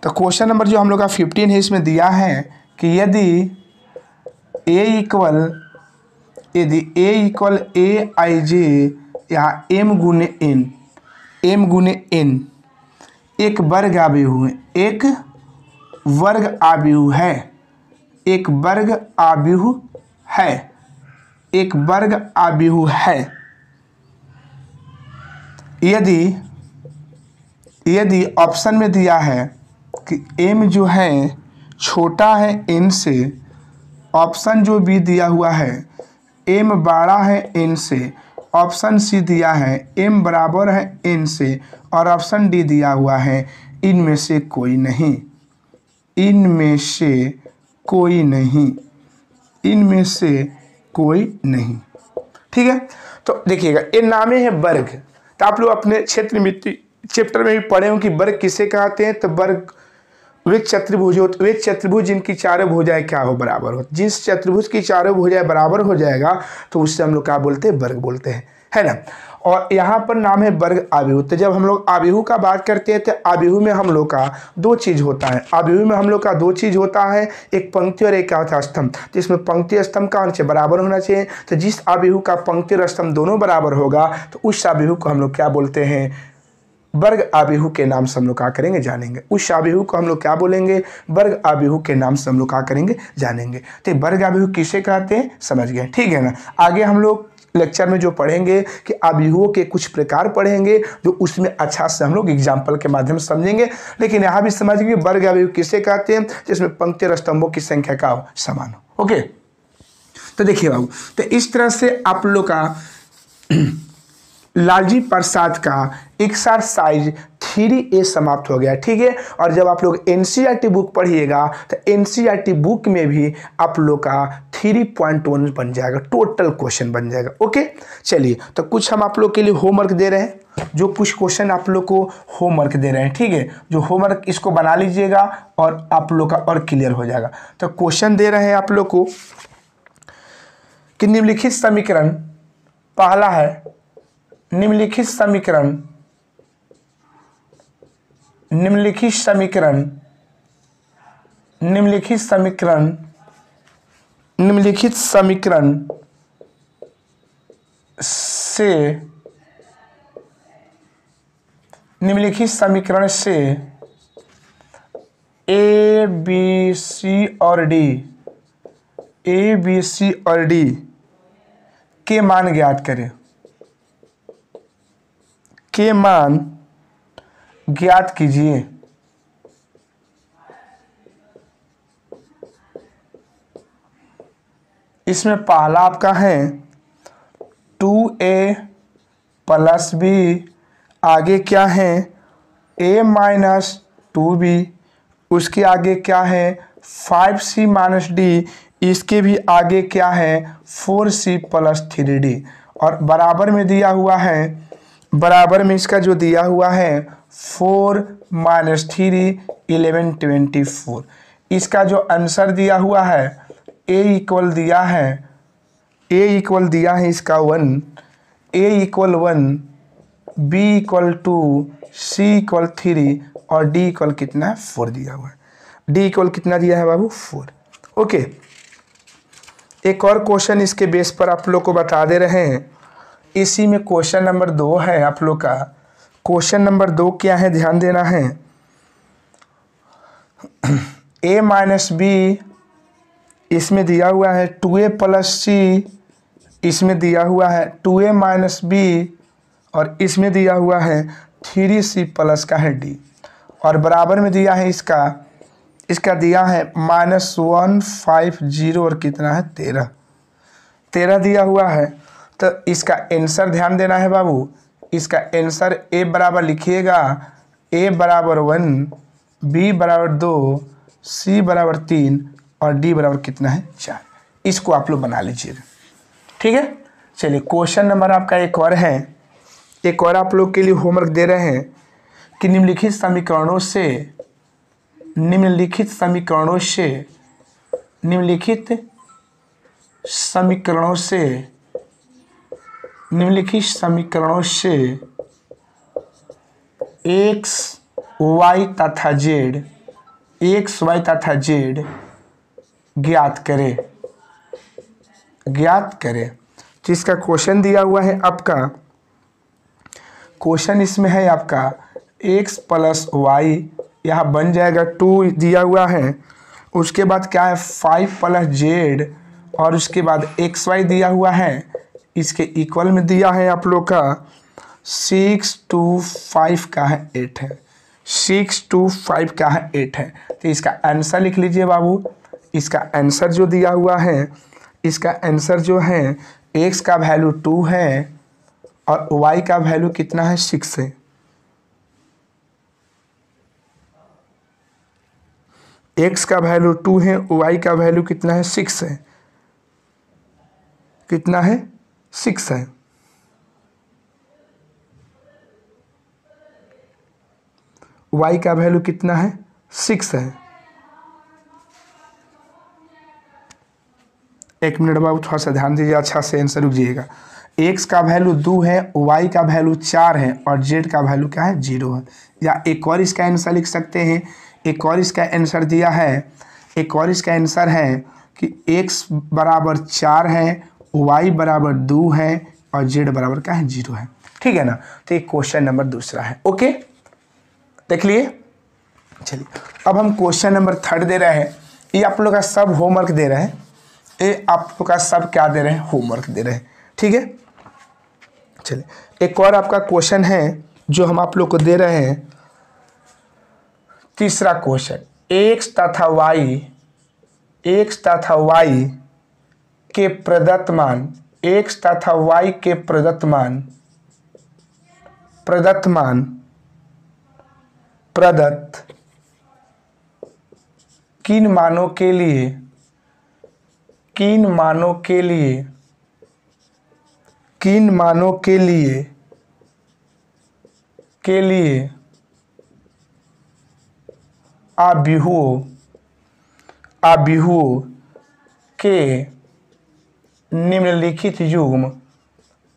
तो क्वेश्चन नंबर जो हम लोग का 15 है, इसमें दिया है कि यदि a इक्वल ए आई जे यहाँ m गुने n एक वर्ग आव्यूह है, यदि ऑप्शन में दिया है कि m जो है छोटा है n से, ऑप्शन जो बी दिया हुआ है m बड़ा है n से, ऑप्शन सी दिया है m बराबर है n से, और ऑप्शन डी दिया हुआ है इनमें से कोई नहीं, इनमें से कोई नहीं, इनमें से कोई नहीं। ठीक है, तो देखिएगा ये नामे है वर्ग। तो आप लोग अपने क्षेत्र मिट्टी चैप्टर में भी पढ़े हो कि वर्ग किसे कहते हैं। तो वर्ग वे चतुर्भुज हो, वे चतुर्भुज जिनकी चारों भुजाएं क्या हो, बराबर हो। जिस चतुर्भुज की चारों भुजाएं बराबर हो जाएगा तो उससे हम लोग क्या बोलते हैं, वर्ग बोलते हैं, है ना। और यहाँ पर नाम है वर्ग आव्यूह। तो जब हम लोग आव्यूह का बात करते हैं तो आव्यूह में हम लोग का दो चीज़ होता है, आव्यूह में हम लोग का दो चीज़ होता है, एक पंक्ति और एक क्या होता है, स्तंभ। तो इसमें पंक्ति स्तंभ का अंश बराबर होना चाहिए। तो जिस आव्यूह का पंक्ति और स्तंभ दोनों बराबर होगा तो उस आव्यूह को हम लोग क्या बोलते हैं, वर्ग आव्यूह के नाम से हम लोग क्या करेंगे, जानेंगे। उस आव्यूह को हम लोग क्या बोलेंगे, वर्ग आव्यूह के नाम से हम लोग क्या करेंगे, जानेंगे। तो वर्ग आव्यूह किसे कहते हैं, समझ गए, ठीक है ना। आगे हम लोग लेक्चर में जो पढ़ेंगे कि आव्यूहों के कुछ प्रकार पढ़ेंगे, जो उसमें अच्छा से हम लोग एग्जाम्पल के माध्यम से समझेंगे। लेकिन यहाँ भी समझिए वर्ग आव्यूह किसे कहते हैं, जिसमें पंक्ति और स्तंभों की संख्या का समान हो। ओके, तो देखिए बाबू, तो इस तरह से आप लोग का लालजी प्रसाद का एक्सरसाइज 3A समाप्त हो गया, ठीक है। और जब आप लोग NCERT बुक पढ़िएगा तो NCERT बुक में भी आप लोग का 3.1 बन जाएगा, टोटल क्वेश्चन बन जाएगा। ओके, चलिए, तो कुछ हम आप लोग के लिए होमवर्क दे रहे हैं, जो कुछ क्वेश्चन आप लोग को होमवर्क दे रहे हैं, ठीक है। जो होमवर्क इसको बना लीजिएगा और आप लोग का और क्लियर हो जाएगा। तो क्वेश्चन दे रहे हैं आप लोग को कि निम्नलिखित समीकरण, पहला है निम्नलिखित समीकरण, निम्नलिखित समीकरण, निम्नलिखित समीकरण, निम्नलिखित समीकरण से, निम्नलिखित समीकरण से A, B, C और D, A, B, C और D के मान ज्ञात करें, के मान ज्ञात कीजिए। इसमें पहला आपका है 2A प्लस B, आगे क्या है A माइनस 2B, उसके आगे क्या है 5C माइनस D, इसके भी आगे क्या है 4C प्लस 3D, और बराबर में दिया हुआ है, बराबर में इसका जो दिया हुआ है 4 माइनस 3 11 24। इसका जो आंसर दिया हुआ है A इक्वल दिया है, A इक्वल दिया है इसका 1, A equal 1, B equal 2, C equal 3 और D इक्वल कितना है 4 दिया हुआ है। D इक्वल कितना दिया है बाबू 4। ओके, एक और क्वेश्चन इसके बेस पर आप लोग को बता दे रहे हैं। इसी में क्वेश्चन नंबर 2 है आप लोग का। क्वेश्चन नंबर 2 क्या है, ध्यान देना है। A माइनस B, इसमें दिया हुआ है 2A प्लस C, इसमें दिया हुआ है 2A माइनस B, और इसमें दिया हुआ है 3C प्लस का है D, और बराबर में दिया है इसका दिया है -150 और कितना है 13 दिया हुआ है। तो इसका आंसर ध्यान देना है बाबू, इसका आंसर A बराबर लिखिएगा, A बराबर 1, B बराबर 2, C बराबर 3 और D बराबर कितना है 4। इसको आप लोग बना लीजिएगा, ठीक है। चलिए, क्वेश्चन नंबर आपका एक और है, एक और आप लोग के लिए होमवर्क दे रहे हैं कि निम्नलिखित समीकरणों से, निम्नलिखित समीकरणों से, निम्नलिखित समीकरणों से, निम्नलिखित समीकरणों से x, y तथा z, x, y तथा z ज्ञात करें, ज्ञात करें। जिसका क्वेश्चन दिया हुआ है आपका, क्वेश्चन इसमें है आपका x प्लस y, यहाँ बन जाएगा 2 दिया हुआ है, उसके बाद क्या है 5 प्लस z, और उसके बाद xy दिया हुआ है, इसके इक्वल में दिया है आप लोग का 6 2 5 का है 8 है। 625 क्या है 8 है। तो इसका आंसर लिख लीजिए बाबू। इसका आंसर जो दिया हुआ है, इसका आंसर जो है x का वैल्यू 2 है और y का वैल्यू कितना है 6 है। x का वैल्यू 2 है, y का वैल्यू कितना है 6 है। कितना है 6 है। y का वैल्यू कितना है 6 है। एक मिनट बाबू थोड़ा सा ध्यान दीजिए, अच्छा से आंसर रुकिएगा। x का वैल्यू 2 है, y का वैल्यू 4 है और z का वैल्यू क्या है 0 है। या एक और इसका आंसर लिख सकते हैं। एक और इसका आंसर दिया है, एक और इसका आंसर है कि x बराबर 4 है, y बराबर 2 है और z बराबर क्या है 0 है। ठीक है ना। तो ये क्वेश्चन नंबर दूसरा है। ओके देख लिए। चलिए अब हम क्वेश्चन नंबर 3 दे रहे हैं। ये आप लोग का सब होमवर्क दे रहे हैं। ये आप लोग का सब क्या दे रहे हैं, होमवर्क दे रहे हैं। ठीक है। चलिए एक और आपका क्वेश्चन है जो हम आप लोग को दे रहे हैं। तीसरा क्वेश्चन, x तथा y के प्रदत्त मान, x तथा y के प्रदत्त मान प्रदत्त किन मानों के लिए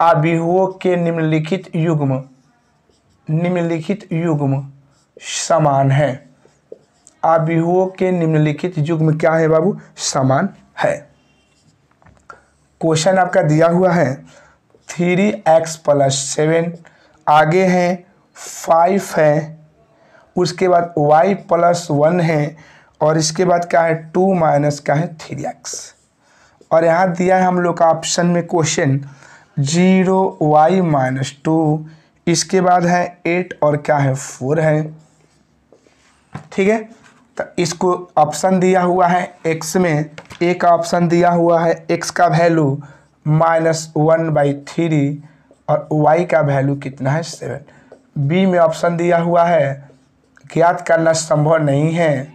आव्यूहों के निम्नलिखित युग्म समान है। आव्यूहों के निम्नलिखित युग्म क्या है बाबू, समान है। क्वेश्चन आपका दिया हुआ है 3x + 7, आगे है 5 है, उसके बाद y + 1 है और इसके बाद क्या है 2 - क्या है 3x। और यहाँ दिया है हम लोग का ऑप्शन में क्वेश्चन 0y - 2, इसके बाद है 8 और क्या है 4 है। ठीक है। तो इसको ऑप्शन दिया हुआ है x में, एक ऑप्शन दिया हुआ है x का वैल्यू -1/3 और y का वैल्यू कितना है 7। बी में ऑप्शन दिया हुआ है ज्ञात करना संभव नहीं है,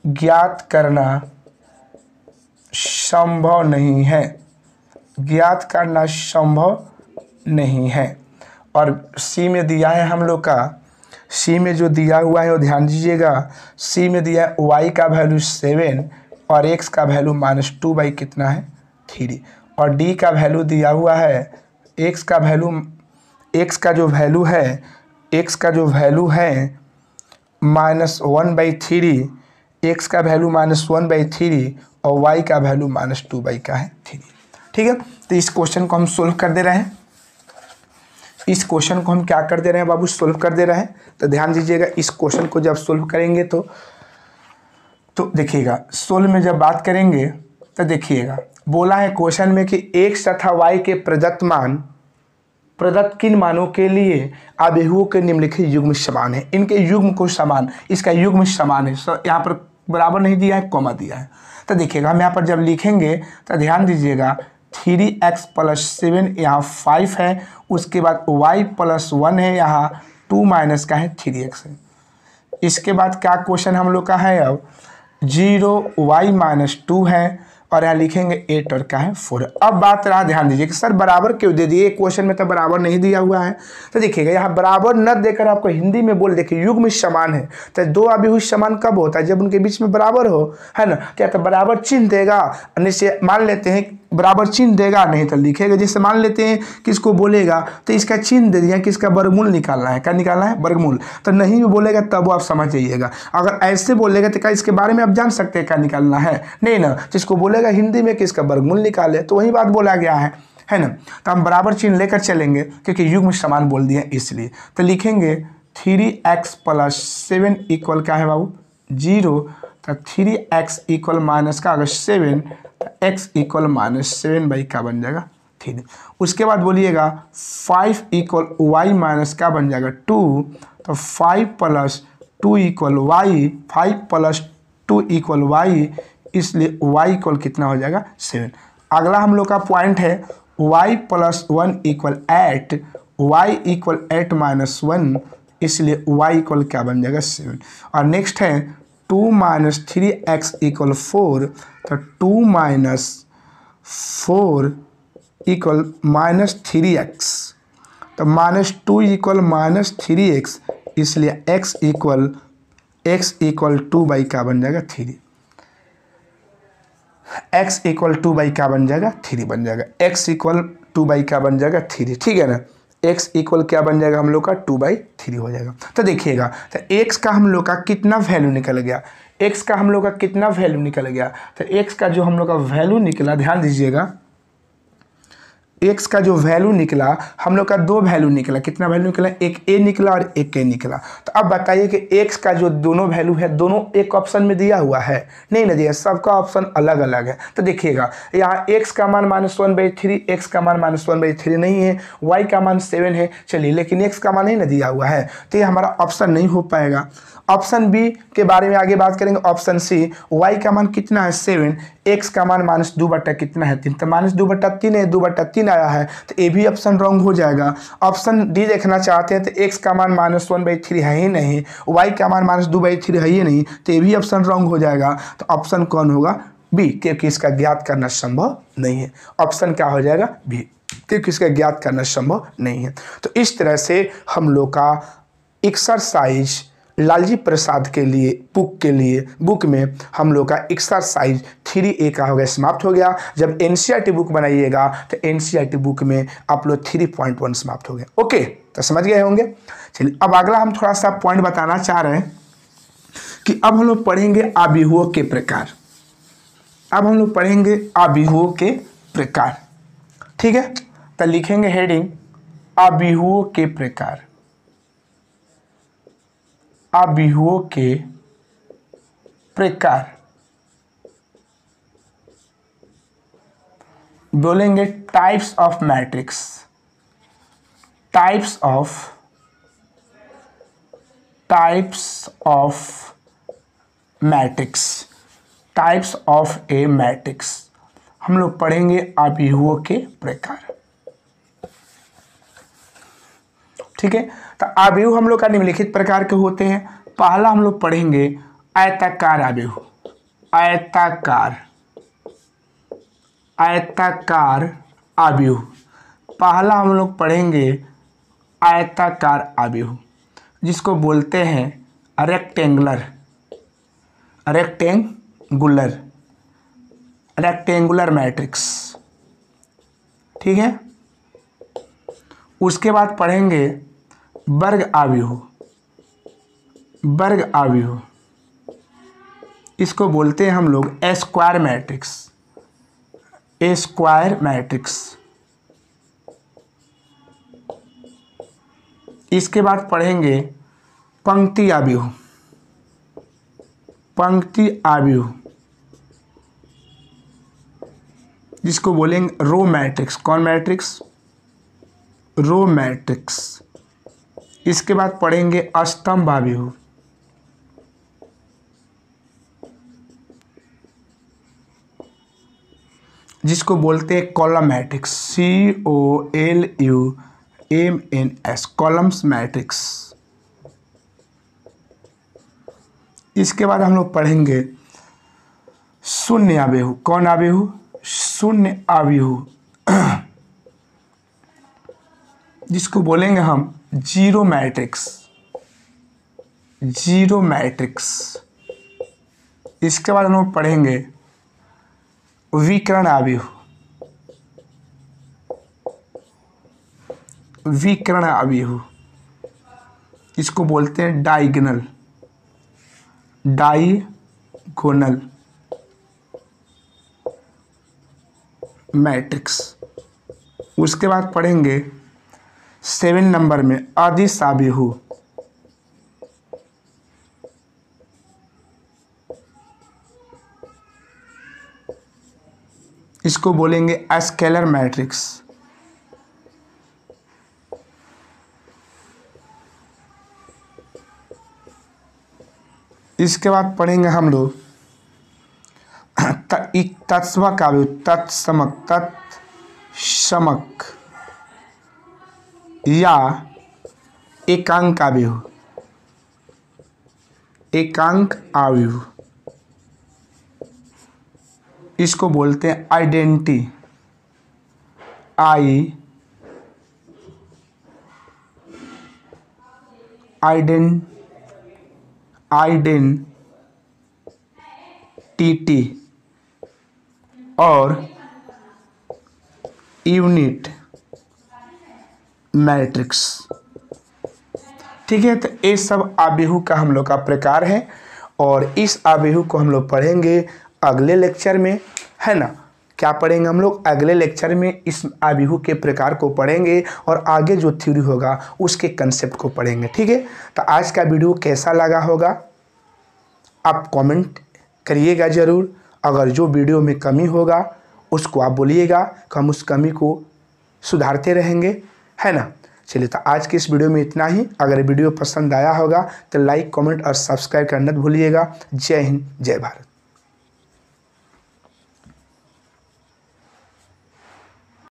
ज्ञात करना संभव नहीं है। और सी में दिया है हम लोग का, सी में जो दिया हुआ है वो ध्यान दीजिएगा। सी में दिया है y का वैल्यू 7 और x का वैल्यू -2 बाई कितना है 3। और डी का वैल्यू दिया हुआ है x का जो वैल्यू है -1/3, x का वैल्यू -1/3 और y का वैल्यू -2 बाई का है 3। ठीक है। तो इस क्वेश्चन को हम सोल्व कर दे रहे हैं। इस क्वेश्चन को हम क्या कर दे रहे हैं बाबू, सोल्व कर दे रहे हैं। तो ध्यान दीजिएगा, इस क्वेश्चन को जब सोल्व करेंगे तो देखिएगा, सोल्व में जब बात करेंगे तो देखिएगा बोला है क्वेश्चन में कि x तथा y के प्रदत्त किन मानों के लिए आव्यूहों के निम्नलिखित युग्म समान है। इनके युग्म को समान, इसका युग्म समान है। यहाँ पर बराबर नहीं दिया है, कॉमा दिया है। तो देखिएगा हम यहाँ पर जब लिखेंगे तो ध्यान दीजिएगा 3x + 7 यहाँ 5 है, उसके बाद y + 1 है, यहाँ 2 - क्या है 3x है। इसके बाद क्या क्वेश्चन हम लोग का है, अब 0y - 2 है और यहाँ लिखेंगे 8 और क्या है 4। अब बात रहा, ध्यान दीजिए कि सर बराबर क्यों दे दिए, क्वेश्चन में तो बराबर नहीं दिया हुआ है। तो देखिएगा यहाँ बराबर न देकर आपको हिंदी में बोल देखिए युग्म समान है। तो दो आव्यूह समान कब होता है, जब उनके बीच में बराबर हो, है ना। क्या तो बराबर चिन्ह देगा, जैसे मान लेते हैं बराबर चिन्ह देगा, नहीं तो लिखेगा। जैसे मान लेते हैं किसको बोलेगा तो इसका चिन्ह दे दिया कि इसका वर्गमूल निकालना है। क्या निकालना है, वर्गमूल। तो नहीं भी बोलेगा तब वो आप समझ जाइएगा। अगर ऐसे बोलेगा तो क्या इसके बारे में आप जान सकते हैं क्या निकालना है, नहीं ना। जिसको बोलेगा हिंदी में कि इसका वर्गमूल निकाले तो वही बात बोला गया है ना। तो हम बराबर चिन्ह लेकर चलेंगे क्योंकि युग्म समान बोल दिया इसलिए। तो लिखेंगे 3x + 7 इक्वल क्या है बाबू 0। तो 3x इक्वल माइनस का अगर 7 तो x इक्वल -7 बाई क्या बन जाएगा 3। उसके बाद बोलिएगा 5 इक्वल वाई माइनस क्या बन जाएगा 2, तो 5 plus 2 equal y, 5 plus 2 equal y, इसलिए वाई इक्वल कितना हो जाएगा 7। अगला हम लोग का पॉइंट है y plus 1 equal 8, y equal 8 minus 1, इसलिए y इक्वल क्या बन जाएगा 7। और नेक्स्ट है 2 माइनस 3x इक्वल 4, तो 2 माइनस 4 इक्वल माइनस 3x, तो माइनस 2 इक्वल माइनस 3x, इसलिए x इक्वल 2 बाई क्या बन जाएगा 3, x इक्वल 2 बाई क्या बन जाएगा 3 बन जाएगा, x इक्वल 2 बाई क्या बन जाएगा 3, ठीक है ना। x इक्वल क्या बन जाएगा हम लोग का 2/3 हो जाएगा। तो देखिएगा तो x का हम लोग का कितना वैल्यू निकल गया, x का हम लोग का कितना वैल्यू निकल गया, तो x का जो हम लोग का वैल्यू निकला, ध्यान दीजिएगा, x का जो वैल्यू निकला हम लोग का 2 वैल्यू निकला। कितना वैल्यू निकला, एक a निकला और एक k निकला। तो अब बताइए कि x का जो दोनों वैल्यू है दोनों एक ऑप्शन में दिया हुआ है, नहीं ना दिया, सबका ऑप्शन अलग अलग है। तो देखिएगा यहाँ x का मान -1/3, x का मान -1/3 नहीं है, y का मान 7 है, चलिए, लेकिन x का मान नहीं ना दिया हुआ है, तो ये हमारा ऑप्शन नहीं हो पाएगा। ऑप्शन बी के बारे में आगे बात करेंगे। ऑप्शन सी, y का मान कितना है 7, x का मान -2 बटा कितना है 3, तो -2 बटा 3 है, 2 बटा 3 आया है, तो ये भी ऑप्शन रॉन्ग हो जाएगा। ऑप्शन डी देखना चाहते हैं तो x का मान -1/3 है ही नहीं, y का मान -2/3 है ही नहीं, तो ये भी ऑप्शन रॉन्ग हो जाएगा। तो ऑप्शन कौन होगा, बी, क्योंकि इसका ज्ञात करना संभव नहीं है। ऑप्शन क्या हो जाएगा, बी, क्योंकि इसका ज्ञात करना संभव नहीं है। तो इस तरह से हम लोग का एक्सरसाइज लालजी प्रसाद के लिए बुक में हम लोग का एक्सरसाइज 3A का हो गया, समाप्त हो गया। जब NCERT बुक बनाइएगा तो NCERT बुक में आप लोग 3.1 समाप्त हो गया। ओके, तो समझ गए होंगे। चलिए, अब अगला हम थोड़ा सा पॉइंट बताना चाह रहे हैं कि अब हम लोग पढ़ेंगे आव्यूहों के प्रकार। अब हम लोग पढ़ेंगे आव्यूहों के प्रकार, ठीक है। तो लिखेंगे हेडिंग आव्यूहों के प्रकार, आव्यूहों के प्रकार। बोलेंगे types of matrix, types of matrix, types of A matrix. हम लोग पढ़ेंगे आव्यूहों के प्रकार, ठीक है। तो आव्यूह हम लोग का निम्नलिखित प्रकार के होते हैं। पहला हम लोग पढ़ेंगे आयताकार आव्यूह, आयताकार आव्यूह। पहला हम लोग पढ़ेंगे आयताकार आव्यूह, जिसको बोलते हैं रेक्टेंगुलर मैट्रिक्स, ठीक है। उसके बाद पढ़ेंगे वर्ग आव्यूह, इसको बोलते हैं हम लोग स्क्वायर मैट्रिक्स। इसके बाद पढ़ेंगे पंक्ति आव्यूह, जिसको बोलेंगे रो मैट्रिक्स। कौन मैट्रिक्स, रो मैट्रिक्स। इसके बाद पढ़ेंगे स्तंभ आव्यूह, जिसको बोलते हैं column matrix, COLUMNS, columns matrix. इसके बाद हम लोग पढ़ेंगे शून्य आव्यूह। कौन आव्यूह, शून्य आव्यूह, जिसको बोलेंगे हम जीरो मैट्रिक्स। इसके बाद हम लोग पढ़ेंगे विकर्ण आव्यूह, इसको बोलते हैं डायगोनल मैट्रिक्स। उसके बाद पढ़ेंगे 7 नंबर में अदिश आव्यूह, इसको बोलेंगे स्केलर मैट्रिक्स। इसके बाद पढ़ेंगे हम लोग तत्सम का भी तत्समक तत्समक या एकांक आव्यूह, एकांक आव्यूह, इसको बोलते हैं आइडेंटिटी, आइडेंटिटी और यूनिट मैट्रिक्स। ठीक है, तो ये सब आव्यूह का हम लोग का प्रकार है और इस आव्यूह को हम लोग पढ़ेंगे अगले लेक्चर में, है ना। क्या पढ़ेंगे हम लोग अगले लेक्चर में? इस आव्यूह के प्रकार को पढ़ेंगे और आगे जो थ्योरी होगा उसके कंसेप्ट को पढ़ेंगे। ठीक है, तो आज का वीडियो कैसा लगा होगा आप कमेंट करिएगा ज़रूर। अगर जो वीडियो में कमी होगा उसको आप बोलिएगा, हम उस कमी को सुधारते रहेंगे, है ना। चलिए, तो आज की इस वीडियो में इतना ही। अगर वीडियो पसंद आया होगा तो लाइक, कमेंट और सब्सक्राइब करना मत भूलिएगा। जय हिंद, जय भारत।